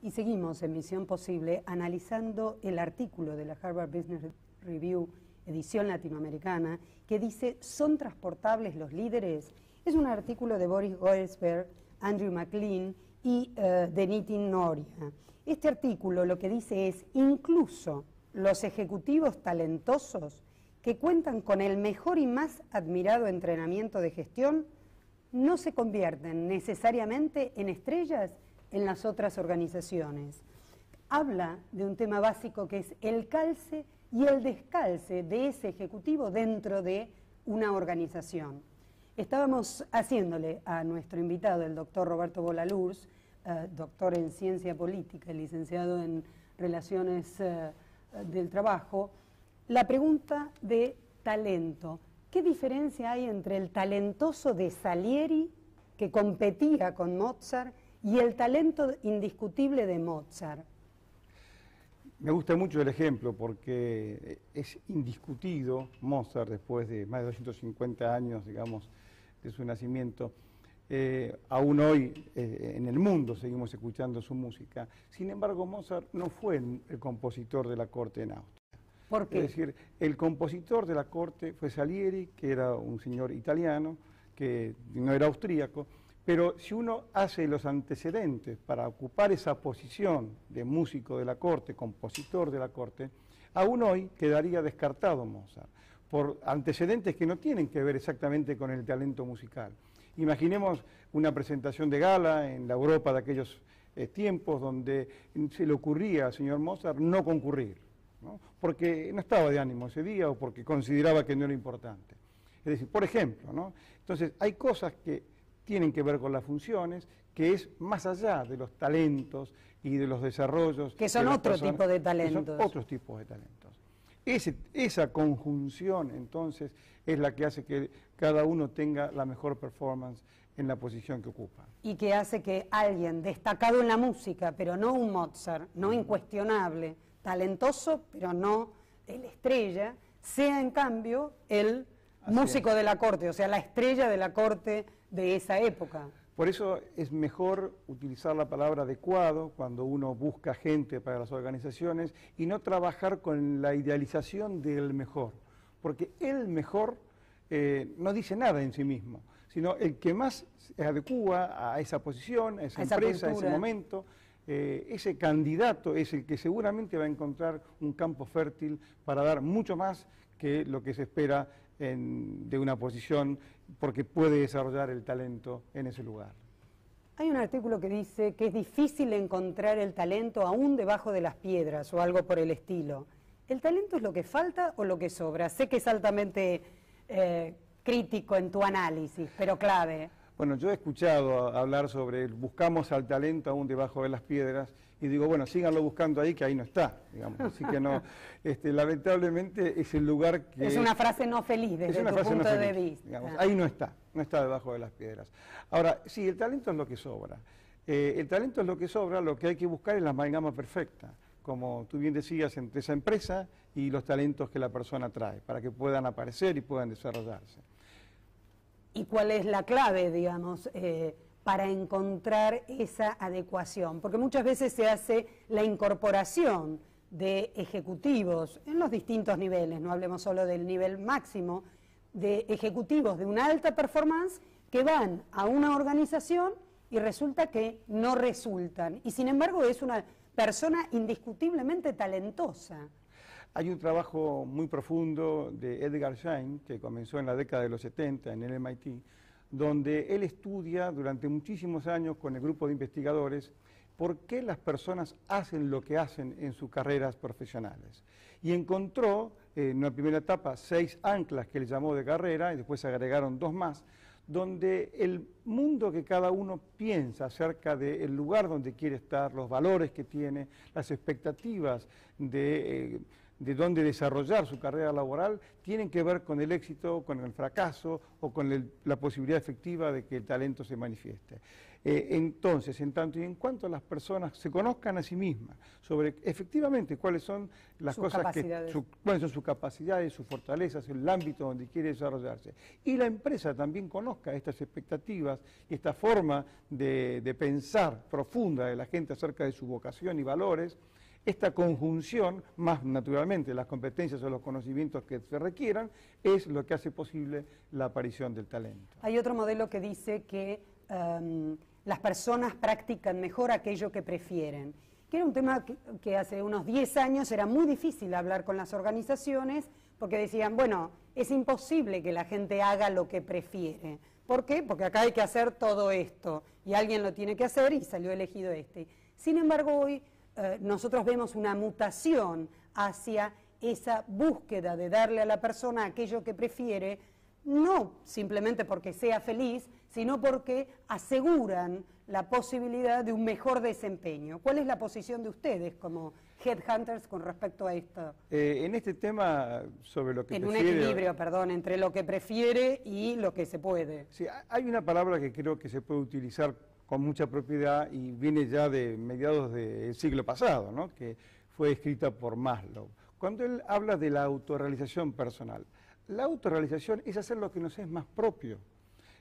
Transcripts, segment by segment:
Y seguimos en Misión Posible analizando el artículo de la Harvard Business Review, edición latinoamericana, que dice ¿son transportables los líderes? Es un artículo de Boris Goesberg, Andrew McLean y de Nitin Noria. Este artículo lo que dice es incluso los ejecutivos talentosos que cuentan con el mejor y más admirado entrenamiento de gestión no se convierten necesariamente en estrellas en las otras organizaciones. Habla de un tema básico que es el calce y el descalce de ese ejecutivo dentro de una organización. Estábamos haciéndole a nuestro invitado, el doctor Roberto Bolaluz, doctor en Ciencia Política y licenciado en Relaciones del Trabajo, la pregunta de talento. ¿Qué diferencia hay entre el talentoso de Salieri, que competía con Mozart, y el talento indiscutible de Mozart? Me gusta mucho el ejemplo porque es indiscutido Mozart, después de más de 250 años, digamos, de su nacimiento. Aún hoy en el mundo seguimos escuchando su música. Sin embargo, Mozart no fue el compositor de la corte en Austria. ¿Por qué? Es decir, el compositor de la corte fue Salieri, que era un señor italiano, que no era austríaco, pero si uno hace los antecedentes para ocupar esa posición de músico de la corte, compositor de la corte, aún hoy quedaría descartado Mozart, por antecedentes que no tienen que ver exactamente con el talento musical. Imaginemos una presentación de gala en la Europa de aquellos tiempos donde se le ocurría al señor Mozart no concurrir, ¿no? Porque no estaba de ánimo ese día o porque consideraba que no era importante. Es decir, por ejemplo, ¿no? Entonces hay cosas que tienen que ver con las funciones, que es más allá de los talentos y de los desarrollos. Que son otro tipo de talentos. Que son otros tipos de talentos. Esa conjunción, entonces, es la que hace que cada uno tenga la mejor performance en la posición que ocupa. Y que hace que alguien destacado en la música, pero no un Mozart, no incuestionable, talentoso, pero no el estrella, sea en cambio el músico de la corte, o sea, la estrella de la corte de esa época. Por eso es mejor utilizar la palabra adecuado cuando uno busca gente para las organizaciones y no trabajar con la idealización del mejor, porque el mejor no dice nada en sí mismo, sino el que más se adecua a esa posición, a esa empresa, a ese momento. Ese candidato es el que seguramente va a encontrar un campo fértil para dar mucho más que lo que se espera de una posición, porque puede desarrollar el talento en ese lugar. Hay un artículo que dice que es difícil encontrar el talento aún debajo de las piedras o algo por el estilo. ¿El talento es lo que falta o lo que sobra? Sé que es altamente crítico en tu análisis, pero clave. Bueno, yo he escuchado hablar sobre buscamos al talento aún debajo de las piedras y digo, bueno, síganlo buscando ahí, que ahí no está, digamos. Así que no, lamentablemente es el lugar que... Es una frase no feliz desde tu punto de vista. Digamos, ahí no está debajo de las piedras. Ahora, sí, el talento es lo que sobra. El talento es lo que sobra, lo que hay que buscar es la amalgama perfecta, como tú bien decías, entre esa empresa y los talentos que la persona trae, para que puedan aparecer y puedan desarrollarse. ¿Y cuál es la clave, digamos, para encontrar esa adecuación? Porque muchas veces se hace la incorporación de ejecutivos en los distintos niveles, no hablemos solo del nivel máximo, de ejecutivos de una alta performance que van a una organización y resulta que no resultan. Y sin embargo es una persona indiscutiblemente talentosa. Hay un trabajo muy profundo de Edgar Schein, que comenzó en la década de los 70 en el MIT, donde él estudia durante muchísimos años con el grupo de investigadores por qué las personas hacen lo que hacen en sus carreras profesionales. Y encontró, en una primera etapa, 6 anclas que él llamó de carrera, y después se agregaron 2 más, donde el mundo que cada uno piensa acerca del lugar donde quiere estar, los valores que tiene, las expectativas de de dónde desarrollar su carrera laboral tienen que ver con el éxito, con el fracaso o con la posibilidad efectiva de que el talento se manifieste. Entonces, en tanto y en cuanto las personas se conozcan a sí mismas sobre efectivamente cuáles son las cosas cuáles son sus capacidades, sus fortalezas, el ámbito donde quiere desarrollarse, y la empresa también conozca estas expectativas y esta forma de pensar profunda de la gente acerca de su vocación y valores, esta conjunción, más naturalmente las competencias o los conocimientos que se requieran, es lo que hace posible la aparición del talento. Hay otro modelo que dice que las personas practican mejor aquello que prefieren, que era un tema que hace unos 10 años era muy difícil hablar con las organizaciones, porque decían, bueno, es imposible que la gente haga lo que prefiere. ¿Por qué? Porque acá hay que hacer todo esto, y alguien lo tiene que hacer y salió elegido este. Sin embargo, hoy nosotros vemos una mutación hacia esa búsqueda de darle a la persona aquello que prefiere, no simplemente porque sea feliz, sino porque aseguran la posibilidad de un mejor desempeño. ¿Cuál es la posición de ustedes como headhunters con respecto a esto? En este tema sobre lo que prefiere... En un equilibrio, perdón, entre lo que prefiere y lo que se puede. Sí, hay una palabra que creo que se puede utilizar con mucha propiedad y viene ya de mediados del siglo pasado, ¿no? Que fue escrita por Maslow. Cuando él habla de la autorrealización personal, la autorrealización es hacer lo que nos es más propio.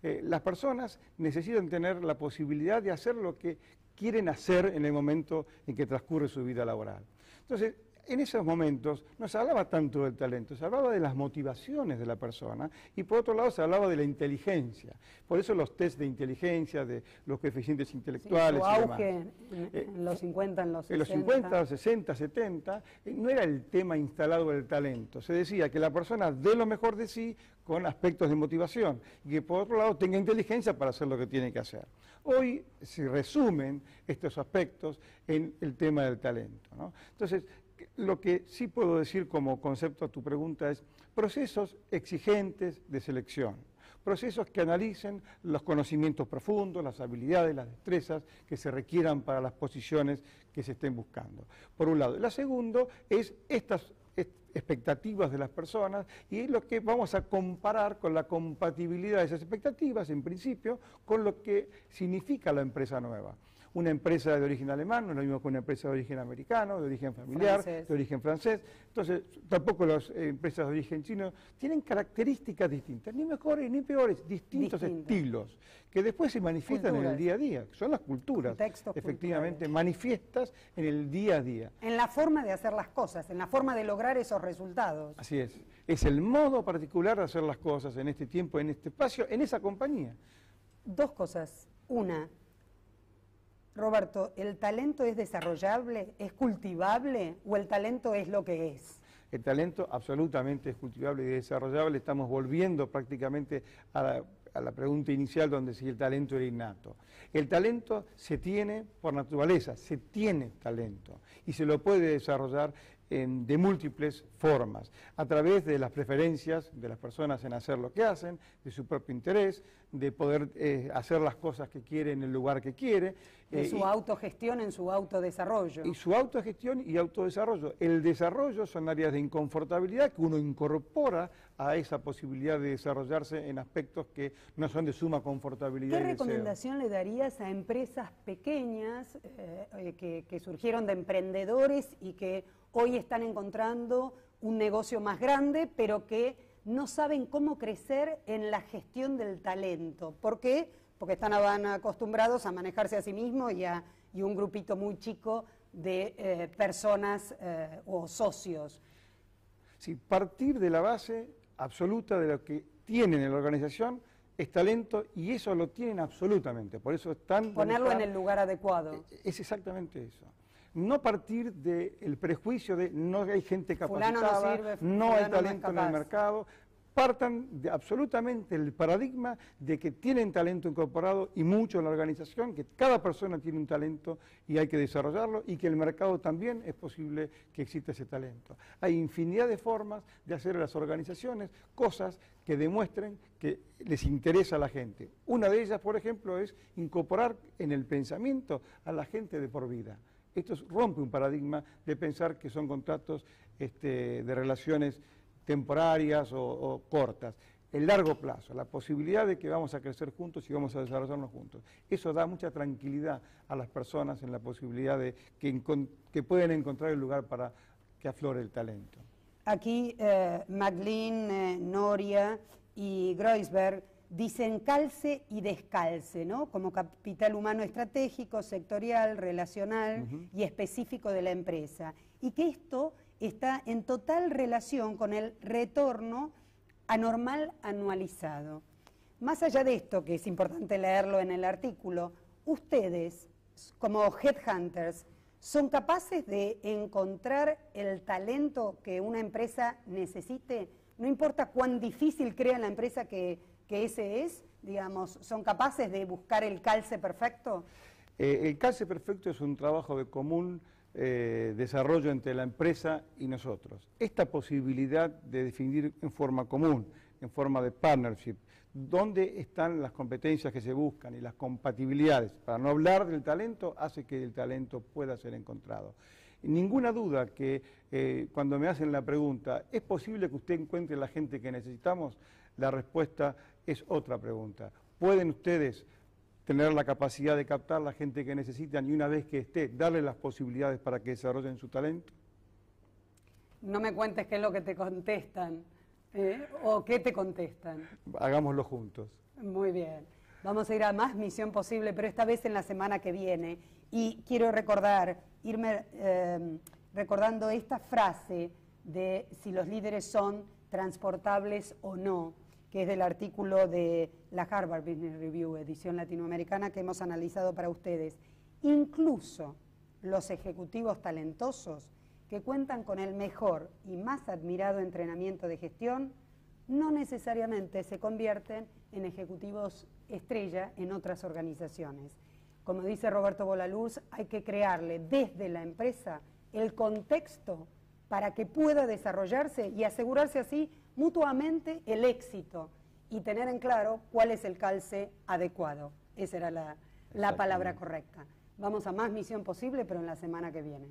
Las personas necesitan tener la posibilidad de hacer lo que quieren hacer en el momento en que transcurre su vida laboral. Entonces, en esos momentos no se hablaba tanto del talento, se hablaba de las motivaciones de la persona y por otro lado se hablaba de la inteligencia. Por eso los test de inteligencia, de los coeficientes intelectuales sí, su y auge demás. En los 50, en los 60. En los 50, los 60, 70, no era el tema instalado del talento. Se decía que la persona dé lo mejor de sí con aspectos de motivación y que por otro lado tenga inteligencia para hacer lo que tiene que hacer. Hoy se resumen estos aspectos en el tema del talento, ¿no? Entonces, lo que sí puedo decir como concepto a tu pregunta es procesos exigentes de selección, procesos que analicen los conocimientos profundos, las habilidades, las destrezas que se requieran para las posiciones que se estén buscando. Por un lado. La segunda es estas expectativas de las personas y es lo que vamos a comparar con la compatibilidad de esas expectativas, en principio, con lo que significa la empresa nueva. Una empresa de origen alemán no es lo mismo que una empresa de origen americano, de origen familiar, de origen francés. Entonces, tampoco las empresas de origen chino tienen características distintas, ni mejores ni peores, distintos estilos, que después se manifiestan en el día a día, que son las culturas, efectivamente, manifiestas en el día a día. En la forma de hacer las cosas, en la forma de lograr esos resultados. Así es el modo particular de hacer las cosas en este tiempo, en este espacio, en esa compañía. Dos cosas. Una, Roberto, ¿el talento es desarrollable, es cultivable o el talento es lo que es? El talento absolutamente es cultivable y desarrollable. Estamos volviendo prácticamente a la pregunta inicial donde si el talento era innato. El talento se tiene por naturaleza, se tiene talento y se lo puede desarrollar de múltiples formas, a través de las preferencias de las personas en hacer lo que hacen, de su propio interés, de poder hacer las cosas que quiere en el lugar que quiere. De su autogestión en su autodesarrollo. Y su autogestión y autodesarrollo. El desarrollo son áreas de inconfortabilidad que uno incorpora a esa posibilidad de desarrollarse en aspectos que no son de suma confortabilidad. ¿Qué recomendación le darías a empresas pequeñas que surgieron de emprendedores y que hoy están encontrando un negocio más grande, pero que no saben cómo crecer en la gestión del talento? ¿Por qué? Porque van acostumbrados a manejarse a sí mismos y un grupito muy chico de personas o socios. Sí, partir de la base absoluta de lo que tienen en la organización es talento y eso lo tienen absolutamente, por eso están... Ponerlo en el lugar adecuado. Es exactamente eso. No partir del prejuicio de no hay gente capacitada, no sirve, no hay talento en el mercado. Partan absolutamente del paradigma de que tienen talento incorporado y mucho en la organización, que cada persona tiene un talento y hay que desarrollarlo y que en el mercado también es posible que exista ese talento. Hay infinidad de formas de hacer a las organizaciones cosas que demuestren que les interesa a la gente. Una de ellas, por ejemplo, es incorporar en el pensamiento a la gente de por vida. Esto rompe un paradigma de pensar que son contratos de relaciones temporarias o cortas. El largo plazo, la posibilidad de que vamos a crecer juntos y vamos a desarrollarnos juntos. Eso da mucha tranquilidad a las personas en la posibilidad de que pueden encontrar el lugar para que aflore el talento. Aquí McLean, Noria y Groisberg dicen calce y descalce, ¿no? Como capital humano estratégico, sectorial, relacional y específico de la empresa. Y que esto está en total relación con el retorno anormal anualizado. Más allá de esto, que es importante leerlo en el artículo, ustedes, como headhunters, ¿son capaces de encontrar el talento que una empresa necesite? No importa cuán difícil crea la empresa que ese es, digamos, ¿son capaces de buscar el calce perfecto? El calce perfecto es un trabajo de común desarrollo entre la empresa y nosotros. Esta posibilidad de definir en forma común, en forma de partnership, dónde están las competencias que se buscan y las compatibilidades, para no hablar del talento, hace que el talento pueda ser encontrado. Ninguna duda que cuando me hacen la pregunta, ¿es posible que usted encuentre la gente que necesitamos? La respuesta es otra pregunta. ¿Pueden ustedes tener la capacidad de captar la gente que necesitan y una vez que esté, darle las posibilidades para que desarrollen su talento? No me cuentes qué es lo que te contestan, o qué te contestan. Hagámoslo juntos. Muy bien. Vamos a ir a más Misión Posible, pero esta vez en la semana que viene. Y quiero irme recordando esta frase de si los líderes son transportables o no, que es del artículo de la Harvard Business Review, edición latinoamericana, que hemos analizado para ustedes. Incluso los ejecutivos talentosos que cuentan con el mejor y más admirado entrenamiento de gestión, no necesariamente se convierten en ejecutivos estrella en otras organizaciones. Como dice Roberto Bolaluz, hay que crearle desde la empresa el contexto para que pueda desarrollarse y asegurarse así mutuamente el éxito y tener en claro cuál es el calce adecuado. Esa era la palabra correcta. Vamos a más Misión Posible, pero en la semana que viene.